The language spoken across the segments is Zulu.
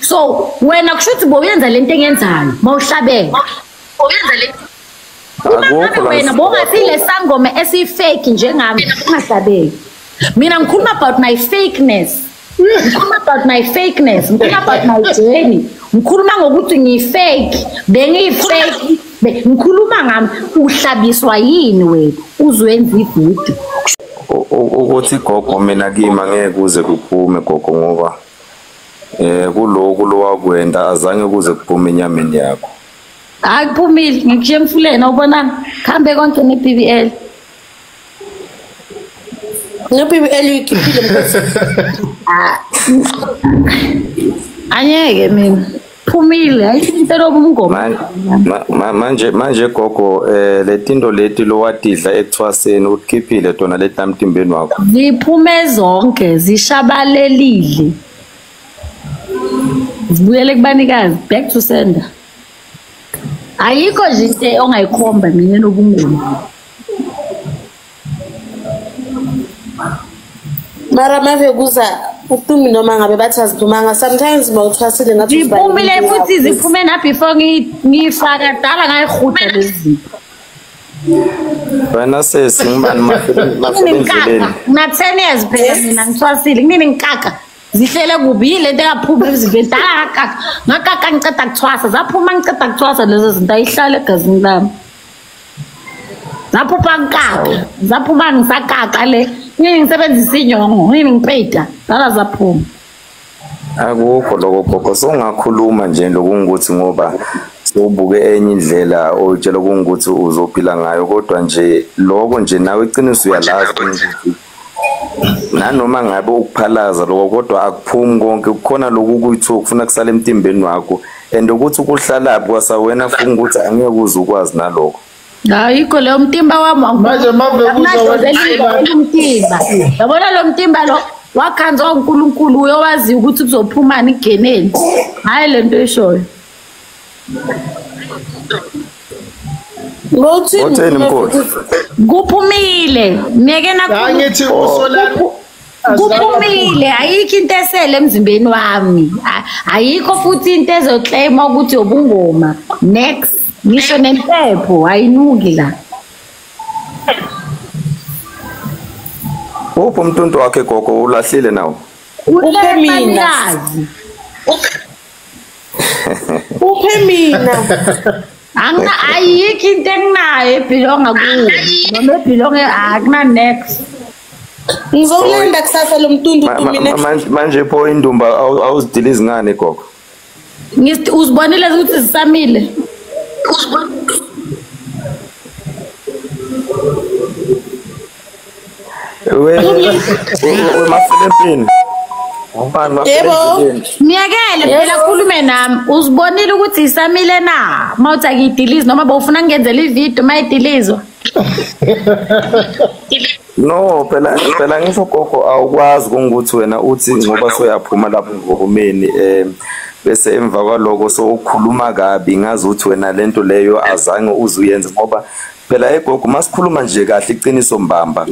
So wena kushuthi boyenza lento enyenzayo mawuhlabeka wena bongasile sangoma esifake njengami ungahlabeki mina ngikhuluma about my fakeness ngikhuluma about my fakeness ngikhuluma about my journey ngikhuluma ngokuthi ngiyifake bengiyifake ngikhuluma ngami uhlabiswa yini wena uzwenza ividiyo ukuthi gogo mina kimi angeke kuze kuphume gogo ngoba kuloko lowakwenda azange kuze kuphume enyameni yakho akuphumile ngikushiya emfuleni awubonanga khambe konke ne-BBL ne-BBL uyikhiphile mfethu anyeke mina phumile ayisintelo kumngoma manje gogo letinto leti lowadidla ekuthwaseni ukhiphile tona letamtimbeni wakho ziphume zonke zishabalelile zibuyele kubanikazi back to sender ayikho nje into ongayikhomba mina nobungoma mara mave kuza uTumi noma ngabe bathi aziphumanga sometimes mawuthwasile ngathi ziphumile futhi ziphume na before ngifaka dala ngayihuda lezi wena sesingimani mafendleleni na 10 years phela mina ngithwasile ngini ngikaka zihlele kubi lento yaphuma eziventala ngakaka ngiceda kuthwasa zaphuma ngiceda kuthwasa lezo zinto ayihlale egazini lami zaphuma ngikaka zaphuma ngisakaka le ngisebenzisa inyongo ngipeyida dala zaphuma akukho lokho gogo songakhuluma nje lokungukuthi ngoba sobuke enye indlela otshela ukuthi uzophila ngayo kodwa nje lokho nje nawe iqiniso uyalazi ukuthi nanoma ngabe ukuphalaza lokho kodwa akuphumi konke kukhona lokhu kuyithuka kufuna kusala emtimbeni wakho and ukuthi ukuhlalaphi kwasawena futhi ukuthi angeke uze ukwazi nalokho ayikho leyo mtimba wami manje mavekuza umtimba yabona lo mtimba lo wakhanzwa uNkulunkulu uyowazi ukuthi kuzophumani igeneni hayi lento eshoyo Ngothini mkhulu kuphumile ngeke angithi usolana kuphumile ayikho into esele emzimbeni wami ayikho futhi into ezoclaim ukuthi obungoma next ngisho nempepho ayinuki la upho umntuntu wakhe gogo ulahlile nawo uphe mina uphe mina anga ayikho into enginayo ebhilonga kuwo noma ebhilonga akuna next ngizolanda kusasa lo mntuntu kumina manje pho indumba awuzidila izingane gogo ngithi uzibonile ukuthi zisamile Mafilipini yebo ngiyakele phela khulume nami uzibonile ukuthi isamile na mawuthi akidilizi noma bawufuna ngenzela ivideo mayidilizwa no phela ngisho gogo awukwazi ukuthi wena uthi ngoba soyaphuma lapho ngohumeni bese emva kwaloko so ukhuluma kabi ngazi ukuthi wena lento leyo azange uzuyenze ngoba phela egogo masikhuluma nje kahle iqiniso mbamba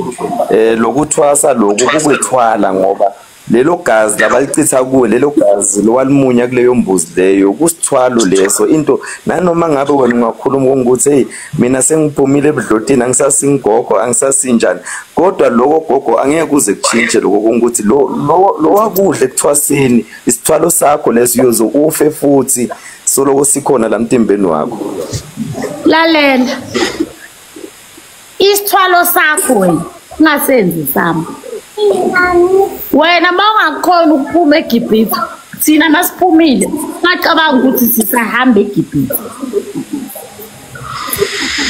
lokuthwasa lokhu kukwethwala ngoba lelo gazi labalichitha kuwe lelo gazi lowalimunya kuleyo mbuzi leyo kusithwalo leso into nanoma ngabe wena ungakhuluma ukuthi hey mina sengiphumile ebudlotini angisasingogo angisasinjani kodwa lokho gogo angeke kuze kuchinje lokho ukuthi lo wakudle ekuthwaseni isithwalo sakho leso uyozo ufe futhi soloko sikhona la mtimbeni wakho lalela isithwalo sakho wena ungasenzi sami wena mawungakhona ukuphuma eGibhithe thina masiphumile ngacabanga ukuthi sisahamba eGibhithe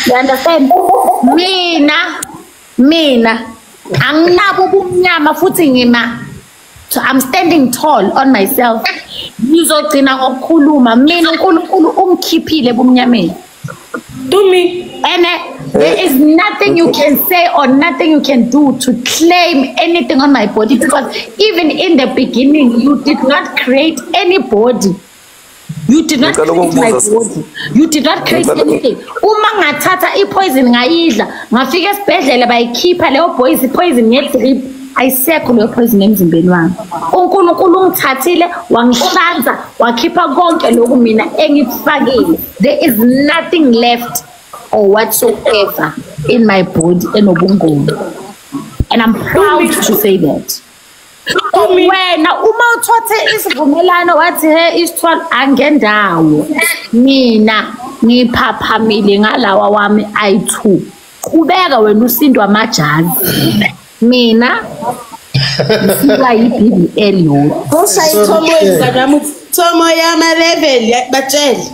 you understand mina anginabo ubumnyama futhi I'm standing tall on myself ngizogcina ngokukhuluma mina uNkulunkulu ungikhiphile ebumnyameni Tumi and there is nothing you can say or nothing you can do to claim anything on my body because even in the beginning you did not create any body. You did not create my body. You did not create anything. Uma ngathatha ipoison ngayidla ngafika esibhedlela bayikhipha leyo poison ngedrip ayisekho leyo poison emzimbeni wami. uNkulunkulu ungithathile wangihlanza wakhipha konke lokhu mina engikufakile. There is nothing left or whatsoever in my body enobungoma, and I'm proud to say that. Wena uma uthothe isivumelano wathi he isithwala angendawo, mina ngiphaphamile ngalawa wami I2. Qhubeka wena usindwa amajazi, mina ngifika yiBBL yodwa. Usayithomo izanami thomo yama level batshela.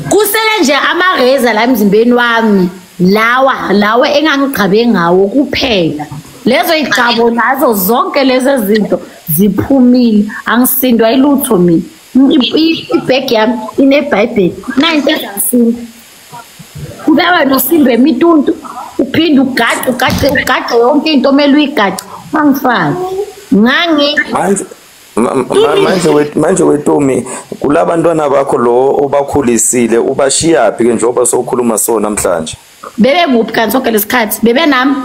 Kusele nje amareza la emzimbeni wami lawa engangigcabe ngawo kuphela. Lezo igcabo nazo zonke lezo zinto ziphumile, angisindwa ilutho mina. Ibhegi yami ineBhayibheli 9:16. Kuba nosindwe emituntu uphinde ugade yonke into omele uyigade mangifaki manje wetumi kulabantwana bakho lo obakhulisile ubashiya phi ke njengoba sokhuluma so namhlanje? Bebe kuphi kanti sonke lesikhathi? Bebe nami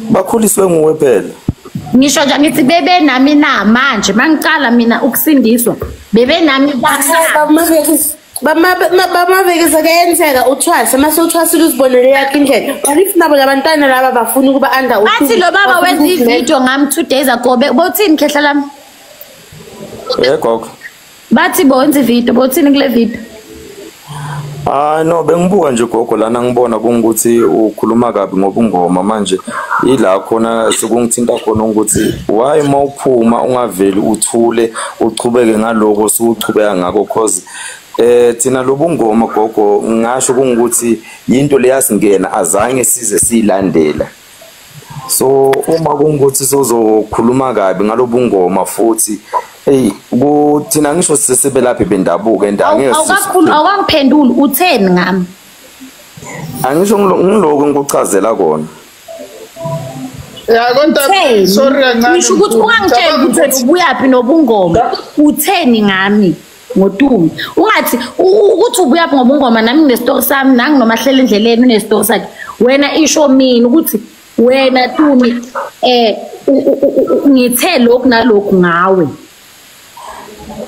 bakhuliswe nguwe phela. Ngisho nje ngithi bebe nami na manje mangicala mina ukusindiswa bebe nami bamavekisa kuyenzeka uthwase mase uthwasile uzibonele yakhe indlela. But if nabo labantwana laba bafuna ukuba under bathi lo baba wenza ivideo ngami 2 days ago bothini khehla lami? Gogo bathi bonza ivideo bothini kule video? No, bengibuka nje gogo lana ngibona kungukuthi ukhuluma kabi ngobungoma manje ila khona sekungithinta khona ukuthi why mawuphuma ungaveli uthule uchubeke ngaloko suchubeka ngakho cause thina lobungoma gogo ngisho kungukuthi into leyasingena azange size silandela. So uma kungukuthi sozokhuluma kabi ngalobungoma futhi hey kuthina ngisho sisebelaphi bendabuko endangeke awukakhulu awangiphenduli utheni ngami? Angisho ngiloko ngikuchazela kona. Ya konta sorry kancane. Ngisho ukuthi ungangitshela ukuthi ubuyaphi nobungoma utheni ngami ngoTumi. Ungathi ukuthi ubuyaphi ngobungoma nami nginestory sami nangi noma hlela endleleni unestory sakhe. Wena isho mina ukuthi wena Tumi ngithe lokhu nalokhu ngawe.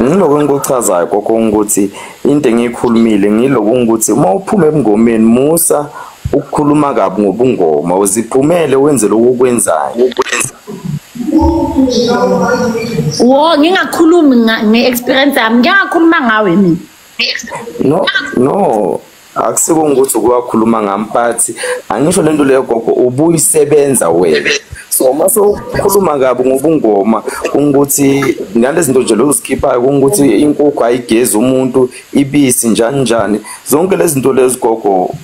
Ngiloko ngikuchazayo gogo ukuthi into engiyikhulumile ngiloko ukuthi uma uphuma ebungomeni musa ukukhuluma kabi ngobungoma uziphumele wenze lokho okwenzayo. Ngingakhulumi nge-experience yami, ngingakhuluma ngawe mina. No akusiko ukuthi ukukhuluma ngamphathi angisho lento leyo gogo ubuyisebenza wena. So mase ukhuluma kabi ngobungoma ukuthi ngalezi zinto nje lozikhiphayo ukuthi inkukhu ayigezi umuntu ibisi njani zonke lezi zinto lezi gogo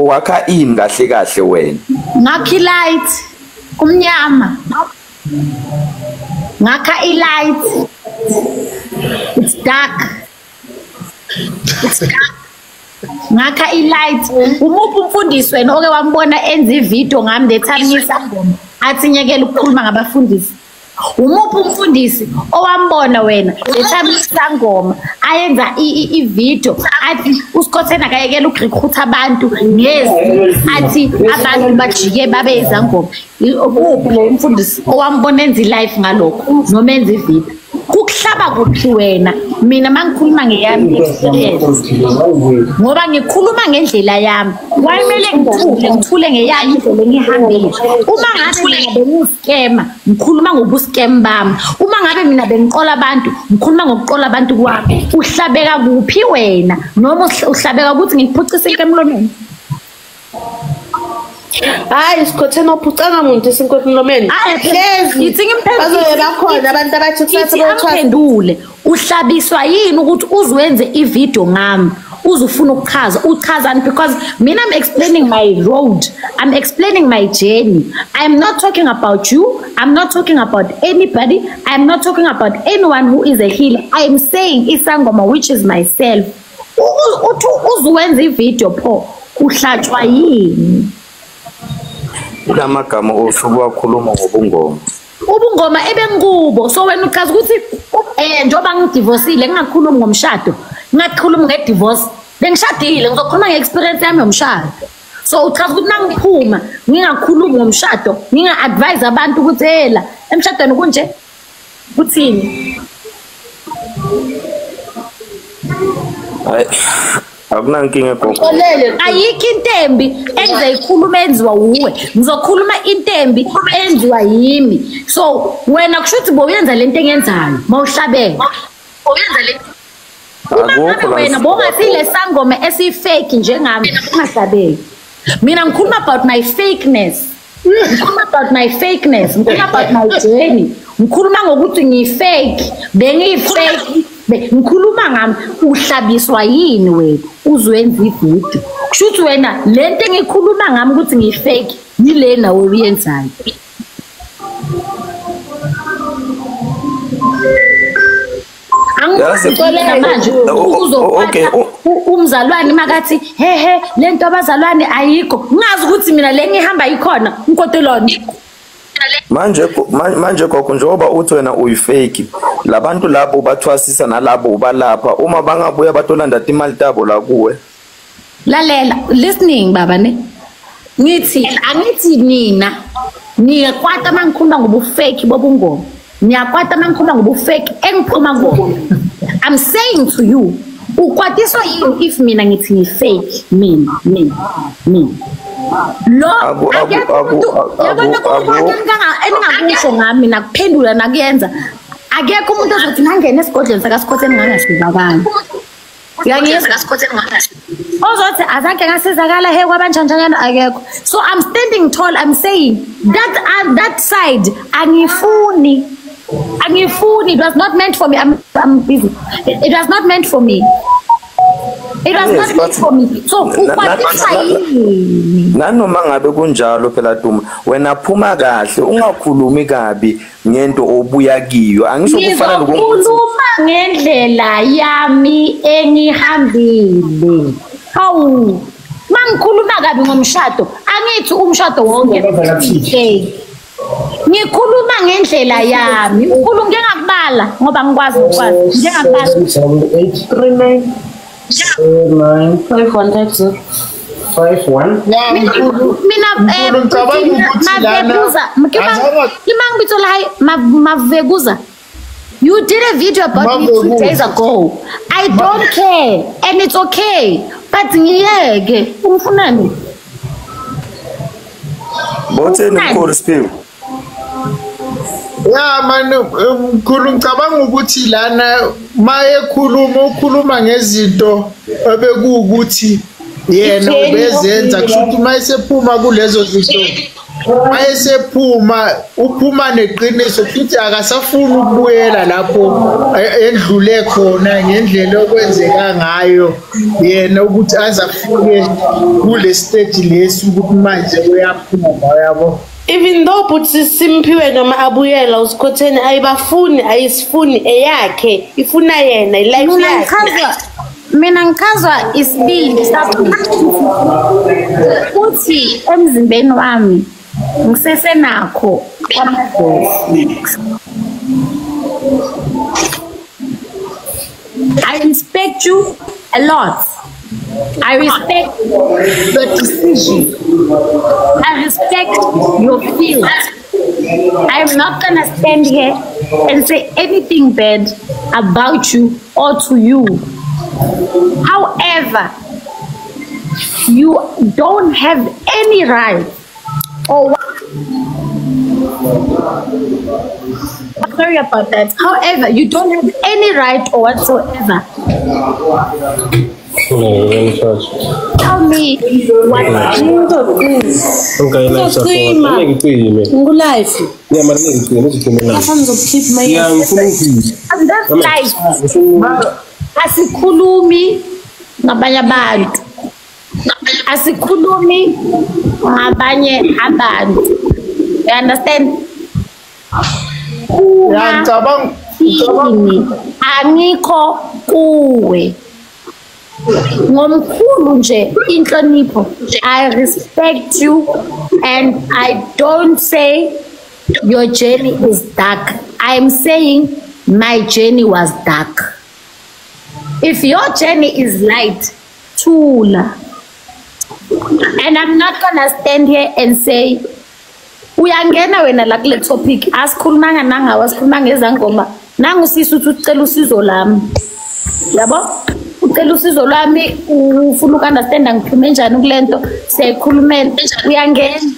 wakha ini kahle wena. Ngakha light kumnyama, ngakha light, it's dark. Ngakha light. Umuphi umfundisi wena oke wambona enza ivideo ngami ndethamisa ngoma athi nyekela ukukhuluma ngabafundisi? Umuphi umfundisi owambona wena ndethamisa ngoma ayenza ivideo athi uSkhothena akayekela ukurecruit abantu ngezi athi abantu bajike babe izangoma? Umuphi lo umfundisi owambona enza live ngalokho noma enza ivideo? Kukuhlaba kuphi wena? Mina mangikhuluma ngeyami experience ngoba ngikhuluma ngendlela yami, wayimele ngithule ngeyami indlela engihambile. Uma ngabe mina bengiscammer ngikhuluma ngobuskam bami, uma ngabe mina bengiqola abantu ngikhuluma ngokuqola abantu kwami. Uhlabeka kuphi wena? Noma uhlabeka ukuthi ngiphucise emlomeni? Hayi Skhothena uphucanga umuntu esinkohlomeni. Hlezi ngithi bazobe bakhona abantu abathi kusasa bawuthwendule. Uhlabiswa yini ukuthi uzwenze ivideo ngami? Uzufuna uchazani? Because mina I'm explaining my road, I'm explaining my journey. I'm not talking about you, I'm not talking about anybody, I'm not talking about anyone who is a healer. I'm saying isangoma, which is myself. Uzwenze ivideo pho uhlatshwa yini? Lamagama osuku wakhuluma ngobungoma. Ubungoma ebengikubo. So wena uchaza ukuthi njoba ngidivorceile ngingakhulumi ngomshado, ngingakhuluma ngedivorce. Bengishadile ngizokhuluma ngeexperience yami yomshado. So uchaza ukuthi nangiphuma ngingakhulumi ngomshado nginga-advise abantu ukuthi hela emshadweni kunje kuthini. Hayi akunankinga gogo. Ayikho intembi engizoyikhuluma enziwa uwe, ngizokhuluma intembi enziwa yimi. So wena kusho ukuthi boyenza lento engenzayo mawuhlabela wena bongasile sangoma esifake njengami ungahlabeki. Mina ngikhuluma about my fakeness, ngikhuluma about my fakeness, ngikhuluma about my journey, ngikhuluma ngokuthi ngiyifake, bengiyifake, ngikhuluma ngami uhlabiswa yini wena uzwenza ivideo. Kusho ukuthi wena lento engikhuluma ngami ukuthi ngiyifake yile nawe uyenzayo. Manje uzokwazi umzalwane makathi hehe lento abazalwane ayikho ngazi ukuthi mina le ngihamba ikhona unkotelona. Manje gogo njengoba uthi wena uyifake labantu labo bathwasisa nalabo ubalapha uma bangabuya batolanda imali tabo la kuwe. Lalela listening baba ne ngithi angithi mina niyakwata mangikhuluma ngobufake bobungoma, niyakwata mangikhuluma ngobufake engiphuma ngona. I'm saying to you ukwatiswa yini if mina ngithi ngifake mina lo yabona engingakusho ngami nakuphendula nakuyenza akekho umuntu ozothi ngangena esigodlweni sakaSikhotheni ngangasizakala. Ozothi azange ngasizakala he kwabanjanjana akekho. So I'm standing tall, I'm saying that side angifuni. It was not meant for me. I'm busy. It was not meant for me. It was not meant for me. So nanoma ngabe kunjalo phela Duma wena phuma kahle ungakhulumi kabi ngento obuya kiyo. Angisho kufana nokukhuluma ngendlela yami engihambile. Hawu mangikhuluma kabi ngomshado angithi umshado wonke ngikhuluma ngendlela yami ukhuluma ngengakubala ngoba ngikwazi ngengakubala 839 mina Mavekuza, you did a video about me 2 days ago. I don't care and it's okay, but ngiyeke umfunani botheni mkhulu Siphiwe. Ya manje mkhulu ngicabanga ukuthi lana maye ukhuluma ngezinto ebekuukuthi yena ubezenza kushuthi mayesephuma kulezo zinto mayesephuma uphuma neqiniso futhi akasafuni ukubuyela lapho endlule khona ngendlela okwenzeka ngayo yena ukuthi azafike kule stage lesi ukuthi manje uyaphuma yabo. Even though buthi Simphiwe noma abuyela uSikhotheni ayibafuni ayisifuni eyakhe ifuna yena ilife yakhe. Mina ngikhazwa isibindi uthi emzimbeni wami ngisesenakho I respect you a lot. I respect the decision. I respect your feelings. I'm not gonna stand here and say anything bad about you or to you. However, you don't have any right or sorry about that. However, you don't have any right or whatsoever. Tell me what life. Asikhulumi ngabanye abantu. Asikhulumi ngabanye abantu. You understand? Angikho kuwe. Ngomkhulu nje inhlonipho. I respect you and I don't say your journey is dark. I am saying my journey was dark. If your journey is light, thula. And I'm not gonna stand here and say uyangena wena la kule topic asikhulumanga nanga wasikhuluma ngezangoma nangu sisi ucela usizo lami yabo ucela usizo lami ufuna ukunderstand ngikhulume njani kulento siyakhulumela uyangena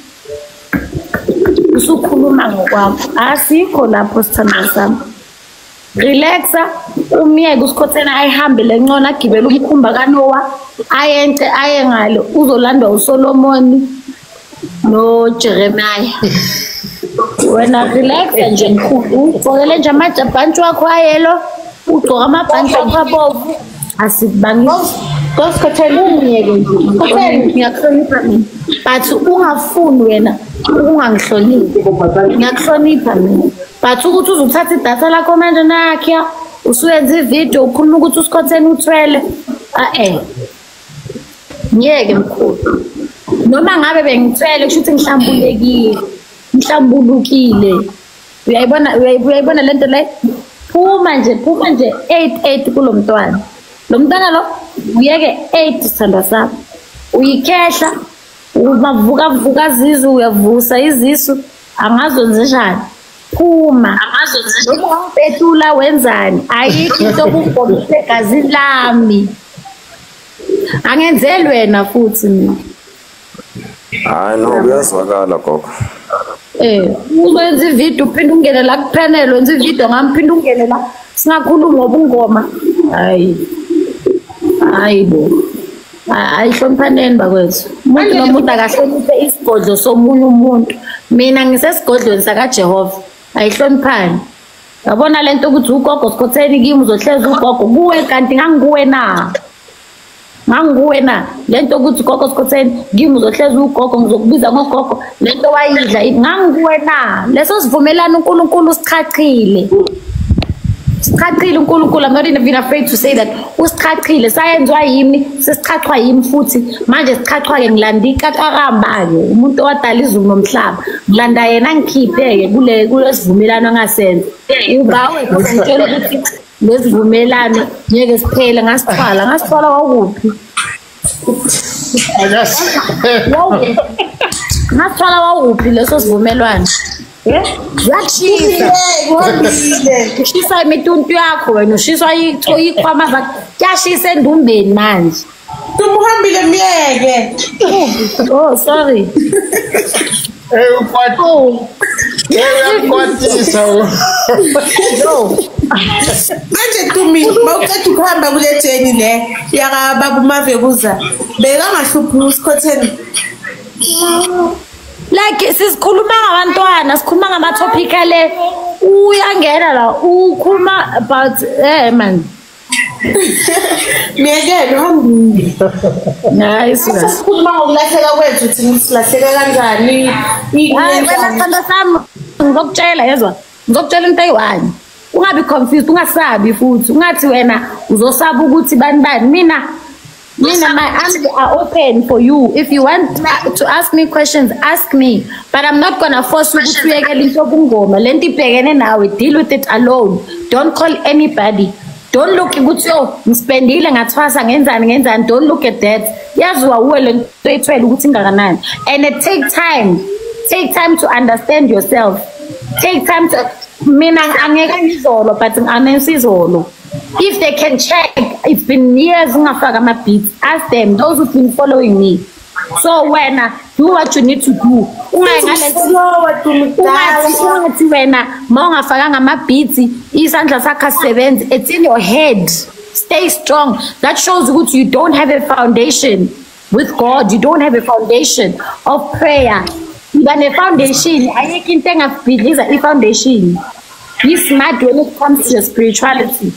usukhuluma ngokwakho asikho lapho sithanda sami relaxa umiyeke usikhothena ayihambe lencona agibele umkhumba kaNoah ayente ayengalo uzolandwa uSolomon no Jeremiah wena relax nje mkhulu ugqokele nje amajabhanti wakho ayelo ugqoka amabhanti wakho abovu asibangisi kosikhothela umiyeke nje kothela ngiyakuhlonipha mina but ungafuni wena ungangihloniphi ngiyakuhlonipha mina but ukuthi uzothatha idatha lakho manje nakho usuyenza ivideo ukhuluma ukuthi usikhotheni uthwele ngeke mkhulu noma ngabe bengithwele kusho ukuthi ngihlambulukile uyayibona lento le phuma nje 8 kulomntwana lo mntwana lo uyeke 8 sithanda sami uyikhehla umavuka zizu uyavusa izisu angazonzenjani phuma angazonzenjani petula wenzani ayikho into okugomisa igazi lami angenzeli wena futhi mina hayi no kuyazwakala gogo uwenza ivideo uphinde ungene la kupanel wenza ivideo ngamphinde ungene la singakhuluma ngobungoma hayi bo ayihloniphaneni bakwethu umuntu nomuntu akahloniphe isigodlo somunye umuntu mina ngisesigodlweni sakaJehova ayihloniphani yabona lento ukuthi ugogo sikhotheni kimi uzohleza ugogo kuwe kanti nganguwe na lento ukuthi ugogo sikhotheni kimi uzohleza ugogo ngizokubiza ngogogo lento wayidla nganguwe na leso sivumelana uNkulunkulu usichachile uNkulunkulu. I'm not even afraid to say that usichachile sayenzwa yimi sesichachwa yimi futhi manje sichachwa ke ngilanda ikaqaramba ke umuntu owadala izulu nomhlaba ngilanda yena ngikhiphe ke kule sivumelano ngasenza ubawe ngitshela ukuthi lesivumelano ngeke siphele ngasithwala wakuphi ngasithwala wakuphi leso sivumelwano ushisa imituntu yakho wena ushisa ikhwama zakho kuyashisa endumbeni manje tumuhambile miyeke oh sorry uyakwatisa manje Tumi mawuqeda ukuhamba kule jeni le yakababa uMavekuza bekangahluphi usikhotheni like sisikhuluma ngabantwana sikhuluma ngama-topic ale uyangena la ukhuluma about man miyekele uhambile hayi sikhuluma ngokulahleka kwethu thina silahleka kanjani wena sithanda sami ngizokutshela yezwa ngizokutshela into eyi-1 ungabi confused ungasabi futhi ungathi wena uzosaba ukuthi bani mina my arms are open for you. If you want to ask me questions, ask me. But I'm not gonna force you to deal with it alone. Don't call anybody. Don't look at what you spending and don't look at that. And it take time. Take time to understand yourself. Take time to if they can check, it's been years ask them, those who've been following me. So when do what you need to do. It's in your head. Stay strong. That shows that you don't have a foundation with God. You don't have a foundation of prayer. Even a foundation, I can think of a foundation. Be smart when it comes to your spirituality.